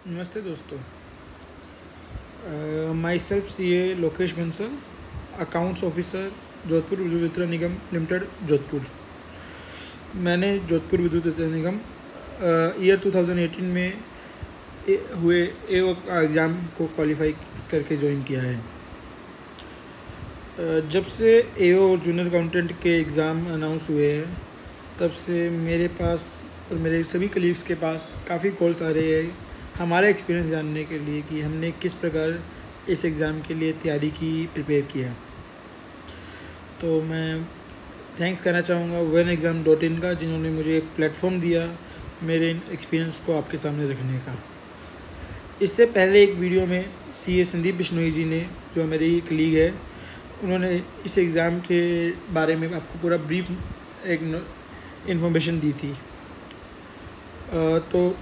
नमस्ते दोस्तों। My self CA Lokesh Bansal, accounts officer, Jodhpur विद्युत वितरण निगम लिमिटेड, जोधपुर। मैंने जोधपुर विद्युत वितरण निगम ईयर 2018 में हुए AO एग्ज़ाम को क्वालिफाई करके ज्वाइन किया है। जब से AO और जूनियर अकाउंटेंट के एग्ज़ाम अनाउंस हुए हैं तब से मेरे पास और मेरे सभी कलीग्स के पास काफ़ी कॉल्स आ रहे हैं हमारा एक्सपीरियंस जानने के लिए कि हमने किस प्रकार इस एग्ज़ाम के लिए तैयारी की, प्रिपेयर किया। तो मैं थैंक्स करना चाहूँगा OneExam.in का, जिन्होंने मुझे एक प्लेटफॉर्म दिया मेरे एक्सपीरियंस को आपके सामने रखने का। इससे पहले एक वीडियो में CA संदीप बिश्नोई जी ने, जो मेरी कलीग है, उन्होंने इस एग्ज़ाम के बारे में आपको पूरा ब्रीफ एक इन्फॉर्मेशन दी थी। तो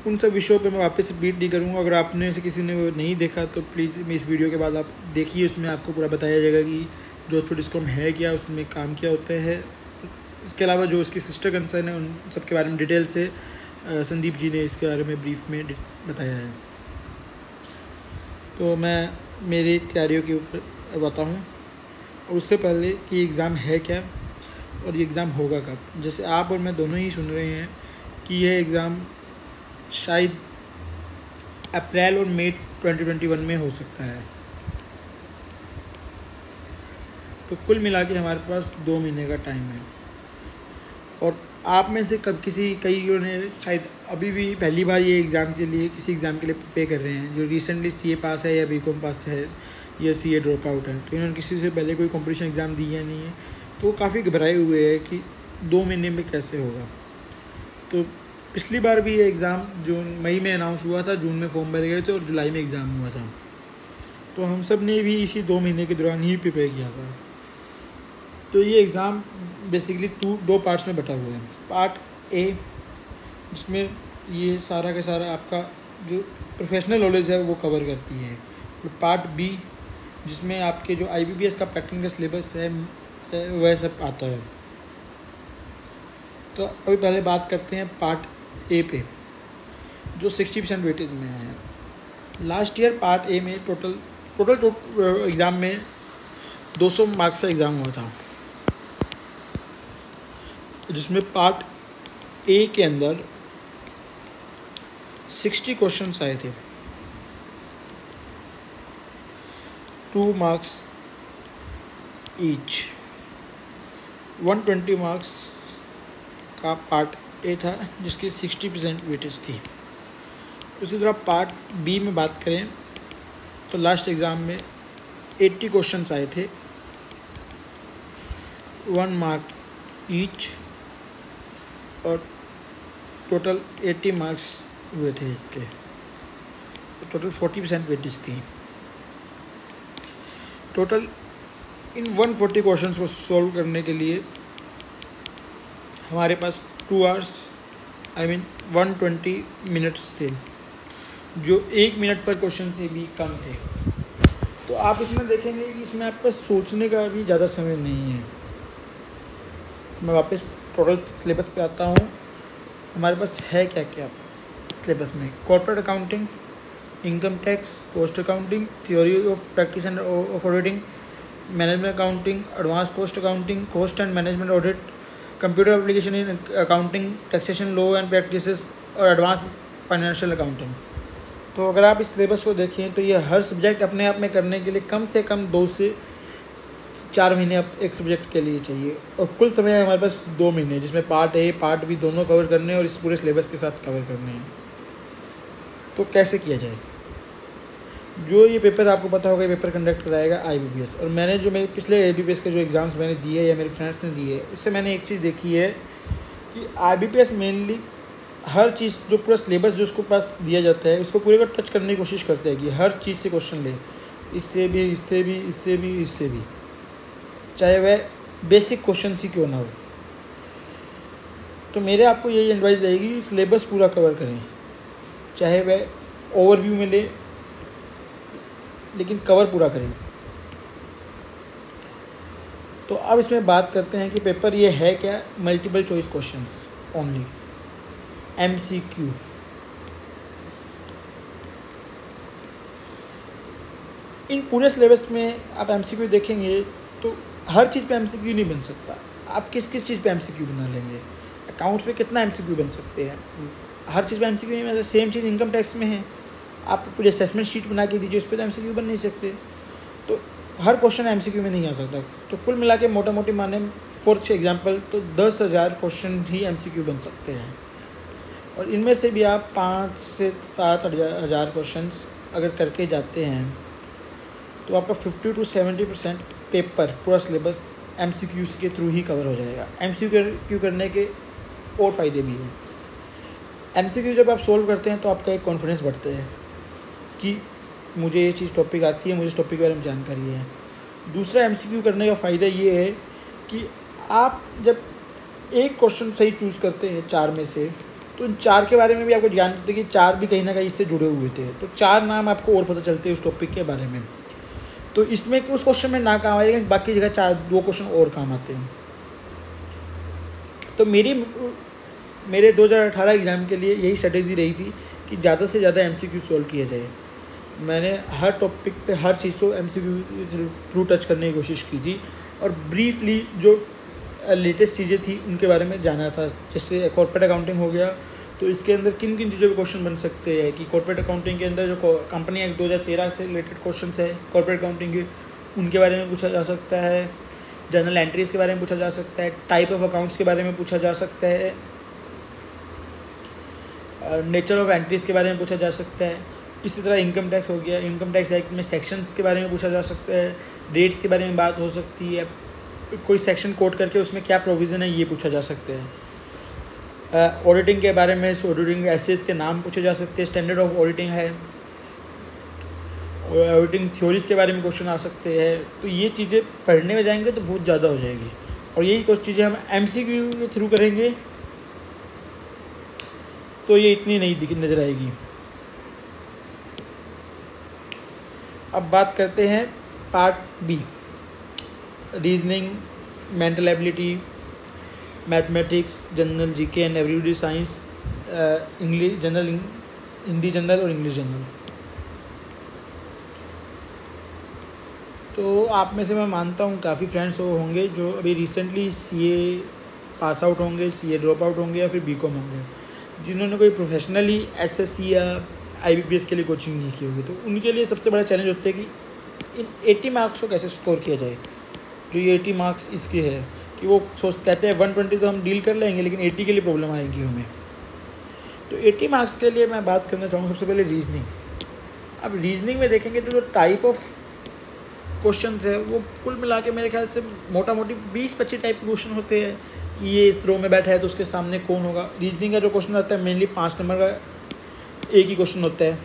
उन सब विषयों पे मैं वापस रिपीट नहीं करूँगा। अगर आपने से किसी ने वो नहीं देखा तो प्लीज़ इस वीडियो के बाद आप देखिए, उसमें आपको पूरा बताया जाएगा कि जोधपुर डिस्कॉम है क्या, उसमें काम क्या होता है। इसके अलावा जो उसकी सिस्टर कंसर्न है उन सब के बारे में डिटेल से संदीप जी ने इसके बारे में ब्रीफ में बताया है। तो मैं मेरी तैयारियों के ऊपर बताऊँ, और उससे पहले कि एग्ज़ाम है क्या और ये एग्ज़ाम होगा कब। जैसे आप और मैं दोनों ही सुन रहे हैं कि यह एग्ज़ाम शायद अप्रैल और मई 2021 में हो सकता है। तो कुल मिला के हमारे पास 2 महीने का टाइम है। और आप में से कईयों ने शायद अभी भी पहली बार ये एग्ज़ाम के लिए किसी एग्ज़ाम के लिए प्रिपेयर कर रहे हैं, जो रिसेंटली CA पास है या BCom पास है या CA ड्रॉप आउट है। तो इन्होंने किसी से पहले कोई कंपटीशन एग्ज़ाम दिया नहीं है, तो वो काफ़ी घबराए हुए हैं कि 2 महीने में कैसे होगा। तो पिछली बार भी ये एग्ज़ाम मई में अनाउंस हुआ था, जून में फॉर्म भरे गए थे और जुलाई में एग्ज़ाम हुआ था। तो हम सब ने भी इसी 2 महीने के दौरान ही प्रिपेयर किया था। तो ये एग्ज़ाम बेसिकली 2 पार्ट्स में बटा हुआ है। पार्ट A, जिसमें ये सारा का सारा आपका जो प्रोफेशनल नॉलेज है वो कवर करती है। और पार्ट B, जिसमें आपके जो IBPS का पैटर्न का सिलेबस है वह सब आता है। तो अभी पहले बात करते हैं पार्ट A पे, जो 60% वेटेज में है। लास्ट ईयर पार्ट A में टोटल एग्ज़ाम में 200 मार्क्स का एग्ज़ाम हुआ था, जिसमें पार्ट A के अंदर 60 क्वेश्चंस आए थे, 2 मार्क्स ईच। 120 मार्क्स का पार्ट A था, जिसकी 60% वेटेज थी। उसी तरह पार्ट B में बात करें तो लास्ट एग्ज़ाम में 80 क्वेश्चंस आए थे, 1 मार्क ईच, और टोटल 80 मार्क्स हुए थे इसके। टोटल 40% वेटेज थी। टोटल इन 140 क्वेश्चंस को सॉल्व करने के लिए हमारे पास 2 आवर्स 120 मिनट्स थे, जो 1 मिनट पर क्वेश्चन से भी कम थे। तो आप इसमें देखेंगे कि इसमें आपका सोचने का भी ज़्यादा समय नहीं है। मैं वापस टोटल सिलेबस पे आता हूँ। हमारे पास है क्या क्या सिलेबस में: corporate accounting, income tax, cost accounting, theory of practice end of auditing, management accounting, advance cost accounting, cost and management audit, computer application in accounting, taxation law and practices, और advance financial accounting. तो अगर आप इस syllabus को देखें तो ये हर subject अपने आप में करने के लिए कम से कम 2 से 4 महीने आप एक सब्जेक्ट के लिए चाहिए, और कुल समय हमारे पास 2 महीने, जिसमें पार्ट A पार्ट B दोनों कवर करने हैं और इस पूरे सिलेबस के साथ कवर करने हैं। तो कैसे किया जाए? जो ये पेपर आपको पता होगा, ये पेपर कंडक्ट कराएगा IBPS। और मैंने जो मेरे पिछले IBPS के जो एग्ज़ाम्स मैंने दिए या मेरे फ्रेंड्स ने दिए, उससे मैंने एक चीज़ देखी है कि IBPS मेनली हर चीज़, जो पूरा सिलेबस जो उसको पास दिया जाता है, उसको पूरे का टच करने की कोशिश करते हैं कि हर चीज़ से क्वेश्चन ले, इससे भी, इससे भी, इससे भी, इससे भी, चाहे वह बेसिक क्वेश्चन ही क्यों ना हो। तो मेरे आपको यही एडवाइस रहेगी, सिलेबस पूरा कवर करें, चाहे वह ओवरव्यू में ले, लेकिन कवर पूरा करें। तो अब इसमें बात करते हैं कि पेपर ये है क्या। Multiple choice questions only, MCQ। इन पूरे सिलेबस में आप एमसीक्यू देखेंगे तो हर चीज़ पे एमसीक्यू नहीं बन सकता। आप किस किस चीज़ पे एमसीक्यू बना लेंगे? अकाउंट्स पे कितना एमसीक्यू बन सकते हैं? हर चीज़ पे एमसीक्यू नहीं बन सकते। सेम चीज़ इनकम टैक्स में है, आप पूरी असेसमेंट शीट बना के दीजिए, उस पर तो एमसीक्यू बन नहीं सकते। तो हर क्वेश्चन एमसीक्यू में नहीं आ सकता। तो कुल मिला के मोटा मोटी माने फॉर एग्जाम्पल तो 10,000 क्वेश्चन ही एमसीक्यू बन सकते हैं, और इनमें से भी आप 5 से 7 हज़ार क्वेश्चन अगर करके जाते हैं तो आपका 50 to 70% पेपर पूरा सिलेबस एमसीक्यू के थ्रू ही कवर हो जाएगा। एमसीक्यू करने के और फ़ायदे भी हैं। एमसीक्यू जब आप सोल्व करते हैं तो आपका एक कॉन्फिडेंस बढ़ता है कि मुझे ये चीज़ टॉपिक आती है, मुझे इस टॉपिक के बारे में जानकारी है। दूसरा एमसीक्यू करने का फ़ायदा ये है कि आप जब एक क्वेश्चन सही चूज़ करते हैं 4 में से, तो इन 4 के बारे में भी आपको ज्ञान होता है कि 4 भी कहीं ना कहीं इससे जुड़े हुए थे, तो 4 नाम आपको और पता चलते हैं उस टॉपिक के बारे में। तो इसमें उस क्वेश्चन में ना काम आएगा, बाकी जगह 2 क्वेश्चन और काम आते हैं। तो मेरे 2018 एग्ज़ाम के लिए यही स्ट्रेटेजी रही थी कि ज़्यादा से ज़्यादा एमसीक्यू सॉल्व किया जाए। मैंने हर टॉपिक पे हर चीज़ को एमसीक्यू थ्रू टच करने की कोशिश की थी, और ब्रीफली जो लेटेस्ट चीज़ें थी उनके बारे में जाना था। जैसे कॉर्पोरेट अकाउंटिंग हो गया, तो इसके अंदर किन किन चीज़ों पे क्वेश्चन बन सकते हैं, कि कॉर्पोरेट अकाउंटिंग के अंदर जो कंपनी एक्ट 2013 से रिलेटेड क्वेश्चन है कॉर्पोरेट अकाउंटिंग के, उनके बारे में पूछा जा सकता है। जर्नल एंट्रीज़ के बारे में पूछा जा सकता है। टाइप ऑफ अकाउंट्स के बारे में पूछा जा सकता है। नेचर ऑफ एंट्रीज़ के बारे में पूछा जा सकता है। इसी तरह इनकम टैक्स हो गया, इनकम टैक्स एक्ट में सेक्शंस के बारे में पूछा जा सकता है। डेट्स के बारे में बात हो सकती है। कोई सेक्शन कोट करके उसमें क्या प्रोविज़न है ये पूछा जा सकते हैं। ऑडिटिंग के बारे में ऑडिटिंग एसेस के नाम पूछे जा सकते हैं। स्टैंडर्ड ऑफ ऑडिटिंग है, ऑडिटिंग थ्योरीज के बारे में क्वेश्चन आ सकते हैं। तो ये चीज़ें पढ़ने में जाएंगे तो बहुत ज़्यादा हो जाएगी, और यही कुछ चीज़ें हम एमसीक्यू के थ्रू करेंगे तो ये इतनी नहीं नज़र आएगी। अब बात करते हैं part B, reasoning, mental ability, mathematics, general GK and everyday science, English general, Hindi general और इंग्लिश जनरल। तो आप में से मैं मानता हूँ काफ़ी फ्रेंड्स होंगे जो अभी रिसेंटली सीए पास आउट होंगे, सीए ड्रॉप आउट होंगे, या फिर बीकॉम होंगे, जिन्होंने कोई प्रोफेशनली एसएससी या आईबीपीएस के लिए कोचिंग नहीं की होगी। तो उनके लिए सबसे बड़ा चैलेंज होता है कि इन 80 मार्क्स को कैसे स्कोर किया जाए। जो ये 80 मार्क्स इसके है कि वो कहते हैं 120 तो हम डील कर लेंगे, लेकिन 80 के लिए प्रॉब्लम आएगी हमें। तो 80 मार्क्स के लिए मैं बात करना चाहूँगा सबसे पहले रीजनिंग। अब रीजनिंग में देखेंगे तो जो टाइप ऑफ क्वेश्चन है वो कुल मिला के मेरे ख्याल से मोटा मोटी 20-25 टाइप के क्वेश्चन होते हैं कि ये इस रो में बैठा है तो उसके सामने कौन होगा। रीजनिंग का जो क्वेश्चन आता है मेनली 5 नंबर का एक ही क्वेश्चन होता है।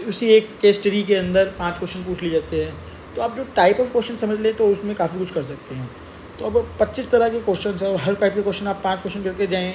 उसी एक केस स्टडी के अंदर 5 क्वेश्चन पूछ लिए जाते हैं। तो आप जो टाइप ऑफ क्वेश्चन समझ ले तो उसमें काफ़ी कुछ कर सकते हैं। तो अब 25 तरह के क्वेश्चन है, और हर टाइप के क्वेश्चन आप 5 क्वेश्चन करके जाएँ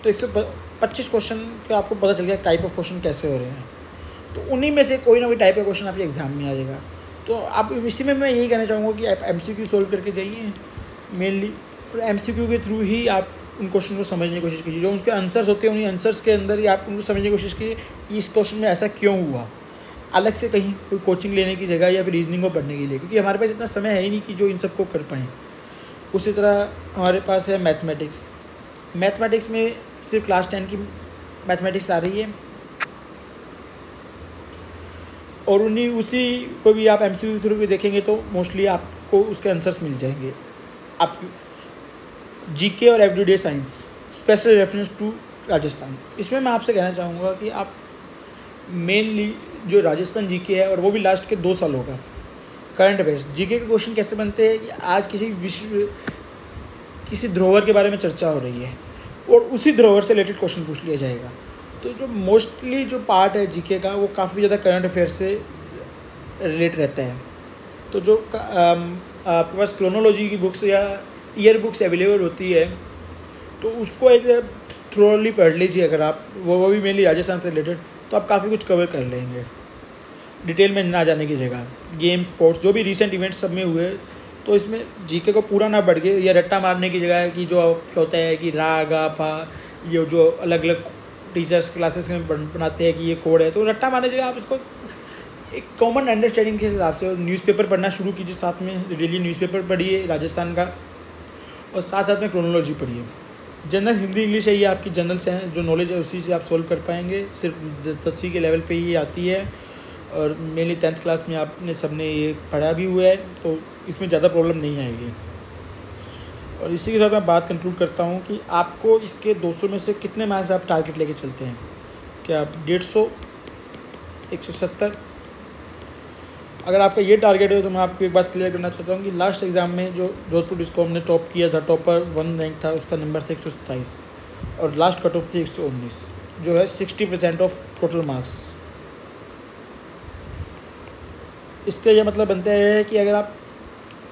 तो 125 क्वेश्चन का आपको पता चल गया टाइप ऑफ क्वेश्चन कैसे हो रहे हैं। तो उन्हीं में से कोई ना कोई टाइप का क्वेश्चन आपके एग्जाम में आ जाएगा। तो आप इसी में मैं यही कहना चाहूँगा कि आप एमसीक्यू सोल्व करके जाइए मेनली, और एमसीक्यू के थ्रू ही आप उन क्वेश्चन को समझने की कोशिश कीजिए। जो उनके आंसर्स होते हैं उन्हीं आंसर्स के अंदर ही आप उनको समझने की कोशिश कीजिए कि इस क्वेश्चन में ऐसा क्यों हुआ, अलग से कहीं कोई कोचिंग लेने की जगह या फिर रीजनिंग को पढ़ने के लिए, क्योंकि हमारे पास इतना समय है ही नहीं कि जो इन सबको कर पाएँ। उसी तरह हमारे पास है मैथमेटिक्स। मैथमेटिक्स में सिर्फ क्लास 10 की मैथमेटिक्स आ रही है, और उसी को भी आप एमसीक्यू थ्रू भी देखेंगे तो मोस्टली आपको उसके आंसर्स मिल जाएंगे। आप जीके और everyday science, special reference to Rajasthan, इसमें मैं आपसे कहना चाहूँगा कि आप मेनली जो राजस्थान जीके है, और वो भी लास्ट के 2 सालों का करंट अफेयर्स जीके के क्वेश्चन कैसे बनते हैं कि आज किसी धरोहर के बारे में चर्चा हो रही है और उसी धरोहर से रिलेटेड क्वेश्चन पूछ लिया जाएगा। तो जो मोस्टली जो पार्ट है जीके का वो काफ़ी ज़्यादा करंट अफेयर से रिलेट रहता है। तो जो आपके पास क्रोनोलॉजी की बुक्स या ईयर बुक्स अवेलेबल होती है तो उसको एक थ्रोली पढ़ लीजिए अगर आप, वो भी मेनली राजस्थान से रिलेटेड, तो आप काफ़ी कुछ कवर कर लेंगे डिटेल में ना जाने की जगह। गेम, स्पोर्ट्स, जो भी रिसेंट इवेंट्स सब में हुए, तो इसमें जीके को पूरा ना बढ़ के या रट्टा मारने की जगह कि जो होता है कि रा गा पा, ये जो अलग अलग टीचर्स क्लासेस में बनाते हैं कि ये कोड है, तो रट्टा मारने की जगह आप इसको एक कॉमन अंडरस्टैंडिंग के हिसाब से न्यूज़पेपर पढ़ना शुरू कीजिए, साथ में डेली न्यूज़पेपर पढ़िए राजस्थान का, और साथ साथ में क्रोनोलॉजी पढ़िए। जनरल हिंदी इंग्लिश है, ये आपकी जनरल्स हैं, जो नॉलेज है उसी से आप सोल्व कर पाएंगे। सिर्फ 10वीं के लेवल पे ये आती है, और मेनली 10th क्लास में आपने सबने ये पढ़ा भी हुआ है, तो इसमें ज़्यादा प्रॉब्लम नहीं आएगी। और इसी के साथ मैं बात कंक्लूड करता हूँ कि आपको इसके 200 में से कितने मार्क्स आप टारगेट लेके चलते हैं। क्या आप 150, 170? अगर आपका ये टारगेट है तो मैं आपको एक बात क्लियर करना चाहता हूँ कि लास्ट एग्ज़ाम में जो जोधपुर डिस्कॉम ने टॉप किया था, टॉपर 1 रैंक था, उसका नंबर था 127, और लास्ट कट ऑफ थी 119, जो है 60% ऑफ टोटल मार्क्स। इसका यह मतलब बनता है कि अगर आप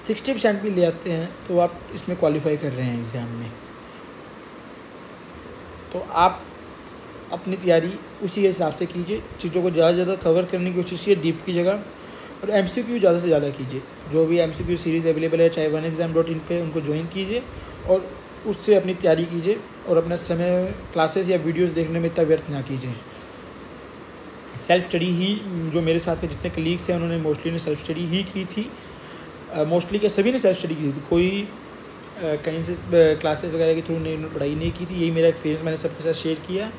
60% भी ले आते हैं तो आप इसमें क्वालिफाई कर रहे हैं एग्ज़ाम में। तो आप अपनी तैयारी उसी हिसाब से कीजिए, चीज़ों को ज़्यादा से ज़्यादा कवर करने की कोशिश कीजिए डीप की जगह, और MCQ ज़्यादा से ज़्यादा कीजिए। जो भी MCQ सीरीज़ अवेलेबल है, चाहे oneexam.in पे, उनको ज्वाइन कीजिए और उससे अपनी तैयारी कीजिए, और अपना समय क्लासेस या वीडियोस देखने में इतना व्यर्थ ना कीजिए। सेल्फ स्टडी ही, जो मेरे साथ के जितने कलीग्स हैं उन्होंने मोस्टली ने सेल्फ स्टडी ही की थी, मोस्टली के सभी ने सेल्फ स्टडी की थी, कोई कहीं से क्लासेस वगैरह के थ्रू नहीं पढ़ाई नहीं की थी। यही मेरा एक्सपीरियंस मैंने सबके साथ शेयर किया,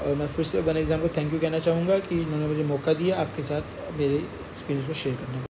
और मैं फिर से वन एग्ज़ाम को थैंक यू कहना चाहूँगा कि इन्होंने मुझे मौका दिया आपके साथ मेरे एक्सपीरियंस को शेयर करने का।